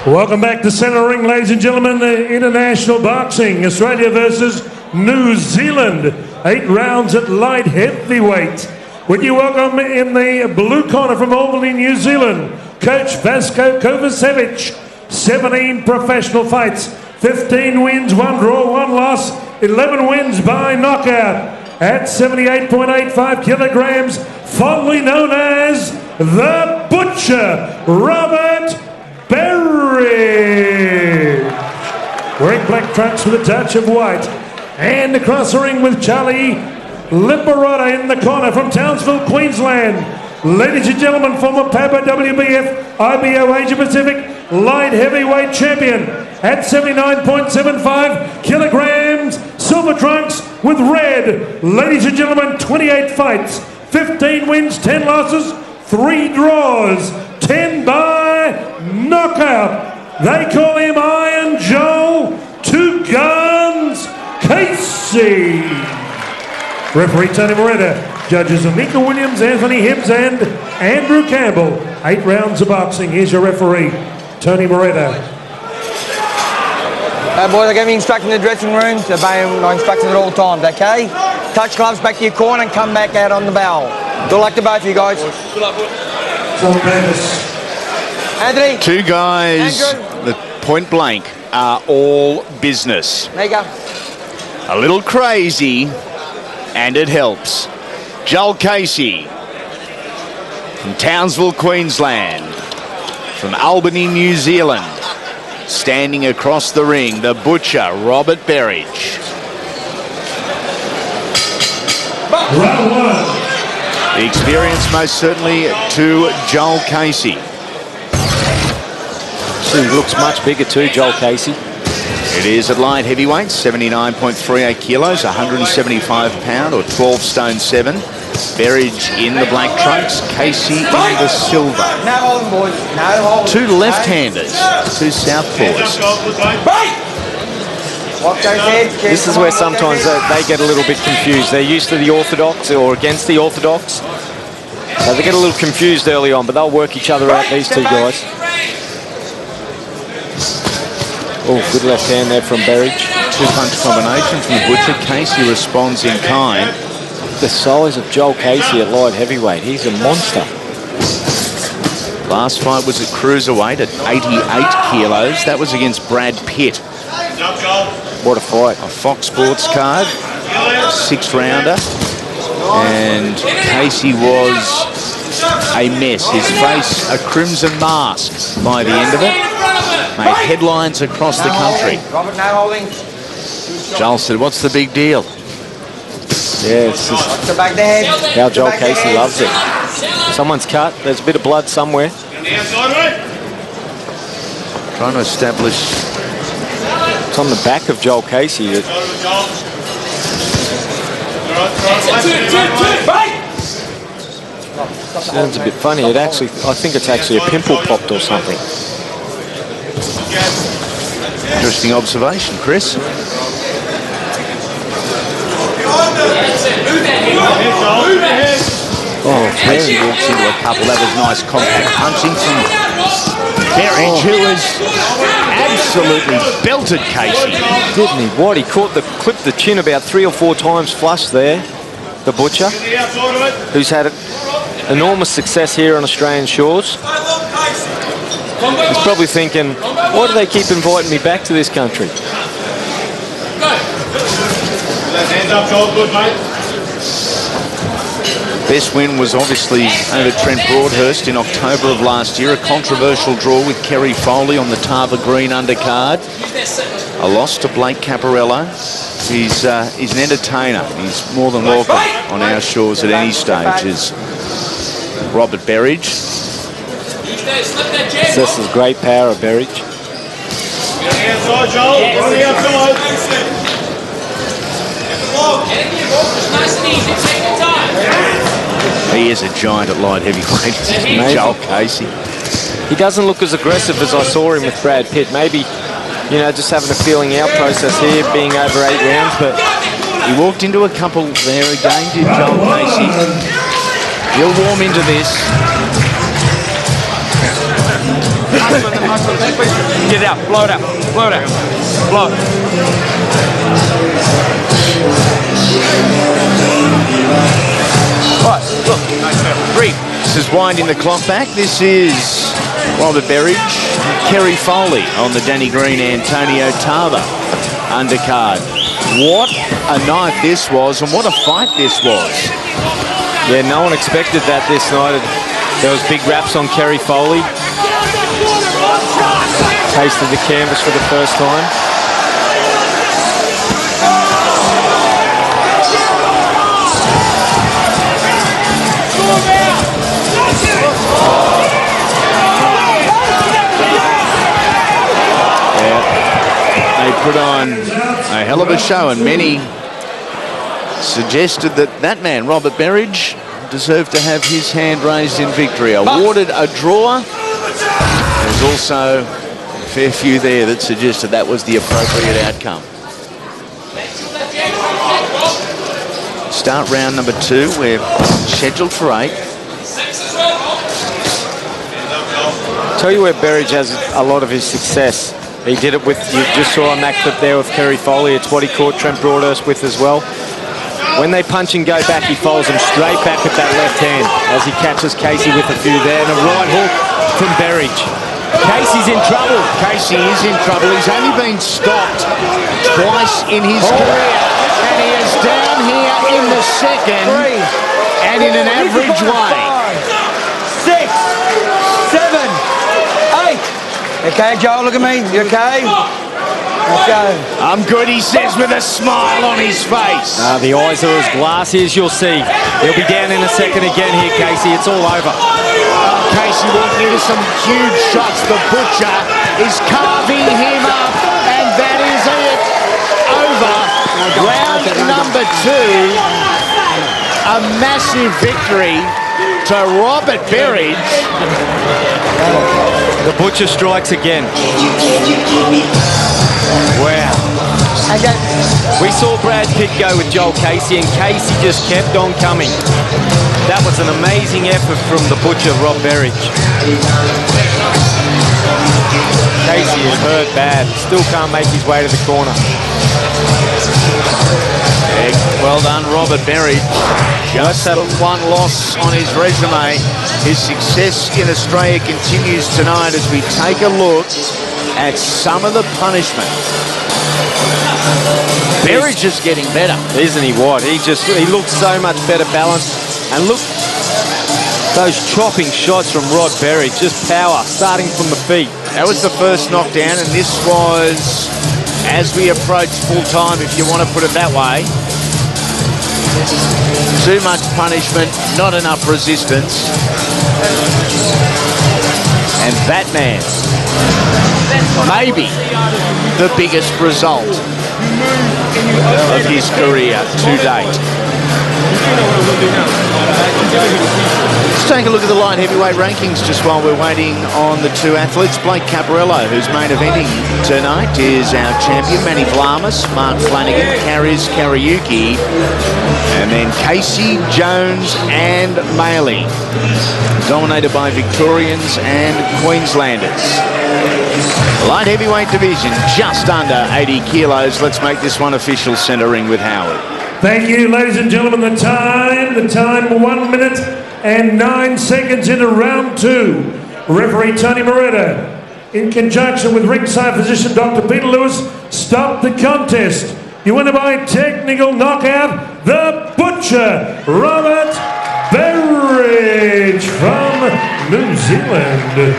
Welcome back to Centre Ring, ladies and gentlemen. International boxing, Australia versus New Zealand. 8 rounds at light heavyweight. Would you welcome in the blue corner from Albany, New Zealand, Coach Vasco Kovacevic. 17 professional fights, 15 wins, 1 draw, 1 loss, 11 wins by knockout. At 78.85 kilograms, fondly known as the Butcher, Robert Berridge. Wearing black trunks with a touch of white. And across the ring with Charlie Liberata in the corner from Townsville, Queensland. Ladies and gentlemen, former PABA WBF IBO Asia Pacific light heavyweight champion at 79.75 kilograms, silver trunks with red. Ladies and gentlemen, 28 fights, 15 wins, 10 losses, 3 draws, 10 by knockout. They call him Iron Joel 2 Guns Casey. Referee Tony Moretta. Judges Anika Williams, Anthony Hibbs and Andrew Campbell. 8 rounds of boxing. Here's your referee, Tony Moretta. Boys, I gave me instructions in the dressing room to obey my instructions at all times, okay? Touch gloves back to your corner and come back out on the barrel. Good luck to both of you guys. Good luck, boys. Anthony. 2 guys that point blank are all business. There you go. A little crazy, and it helps. Joel Casey from Townsville, Queensland. From Albany, New Zealand. Standing across the ring, the Butcher, Robert Berridge. Round 1. The experience most certainly to Joel Casey. He looks much bigger too, Joel Casey. It is at light heavyweight, 79.38 kilos, 175 pound or 12 stone 7. Berridge in the black trunks, Casey in the silver. No holding, boys. No holding. 2 left-handers, 2 southpaws. This is where sometimes they get a little bit confused. They're used to the orthodox or against the orthodox. So they get a little confused early on, but they'll work each other out, these 2 guys. Oh, good left hand there from Berridge. 2-punch combination from the Butcher. Casey responds in kind. The size of Joel Casey at light heavyweight. He's a monster. Last fight was at cruiserweight at 88 kilos. That was against Brad Pitt. What a fight. A Fox Sports card, 6th rounder. And Casey was a mess. His face a crimson mask by the end of it. Made headlines across the country. Robert, no holding. Joel said, what's the big deal? Yeah, it's just how Joel Casey loves it. Someone's cut. There's a bit of blood somewhere. Trying to establish. It's on the back of Joel Casey. Sounds a bit funny. It actually, I think it's actually a pimple popped or something. Interesting observation, Chris. Oh, Berridge walks into a couple. That was nice compact punching from Berridge, who has absolutely belted Casey. Didn't he? What? He clipped the chin about 3 or 4 times flush there, the Butcher, who's had enormous success here on Australian shores. He's probably thinking, why do they keep inviting me back to this country? Best win was obviously over Trent Broadhurst in October of last year. A controversial draw with Kerry Foley on the Tava Green undercard. A loss to Blake Caparello. He's an entertainer. He's more than welcome on our shores at any stage. Is Robert Berridge. Possesses great power of Berridge. He is a giant at light heavyweight, Joel Casey. He doesn't look as aggressive as I saw him with Brad Pitt. Maybe, you know, just having a feeling out process here, being over 8 rounds, but he walked into a couple there again, did Joel Casey. He'll warm into this. Get it out. Blow it out. Blow it out. Blow it. Right, look. Breathe. This is winding the clock back. This is Robert Berridge, Kerry Foley on the Danny Green, Antonio Tava undercard. What a night this was, and what a fight this was. Yeah, no one expected that this night. There was big raps on Kerry Foley. Tasted the canvas for the first time. They put on a hell of a show, and many suggested that that man, Robert Berridge, deserved to have his hand raised in victory. Awarded a draw. There's also a fair few there that suggested that was the appropriate outcome. Start round number 2. We're scheduled for 8. Tell you where Berridge has a lot of his success. He did it with, you just saw on that clip there with Kerry Foley. It's what he caught Trent Broadhurst with as well. When they punch and go back, he follows them straight back with that left hand as he catches Casey with a few there. And a right hook from Berridge. Casey's in trouble. Casey is in trouble. He's only been stopped twice in his career. And he is down here in the second. 3. And in an average way. 6, 7, 8. Okay, Joe, look at me. You okay? Let's go. I'm good, he says with a smile on his face. The eyes are as glassy as you'll see. He'll be down in a second again here, Casey. It's all over. Casey walking into some huge shots. The Butcher is carving him up, and that is it. Over. Round number 2. A massive victory to Robert Berridge. The Butcher strikes again. Wow. We saw Brad Pitt go with Joel Casey, and Casey just kept on coming. That was an amazing effort from the Butcher, Rob Berridge. Casey is hurt bad. Still can't make his way to the corner. Well done, Robert Berridge. Just the one loss on his resume. His success in Australia continues tonight as we take a look at some of the punishment. Berridge is getting better. Isn't he what? He looks so much better balanced. And look, those chopping shots from Rod Berridge, just power, starting from the feet. That was the first knockdown, and this was as we approach full time, if you want to put it that way. Too much punishment, not enough resistance. And that man, maybe the biggest result of his career to date. Let's take a look at the light heavyweight rankings just while we're waiting on the 2 athletes. Blake Caparello, who's main eventing tonight, is our champion. Manny Vlamis, Mark Flanagan, Carries Kariuki, and then Casey, Jones and Maley, dominated by Victorians and Queenslanders. Light heavyweight division, just under 80 kilos. Let's make this one official. Centre ring with Howard. Thank you, ladies and gentlemen. The time 1 minute and 9 seconds into round 2. Referee Tony Moretta, in conjunction with ringside physician Dr. Peter Lewis, stopped the contest. You win by technical knockout, the Butcher, Robert Berridge from New Zealand.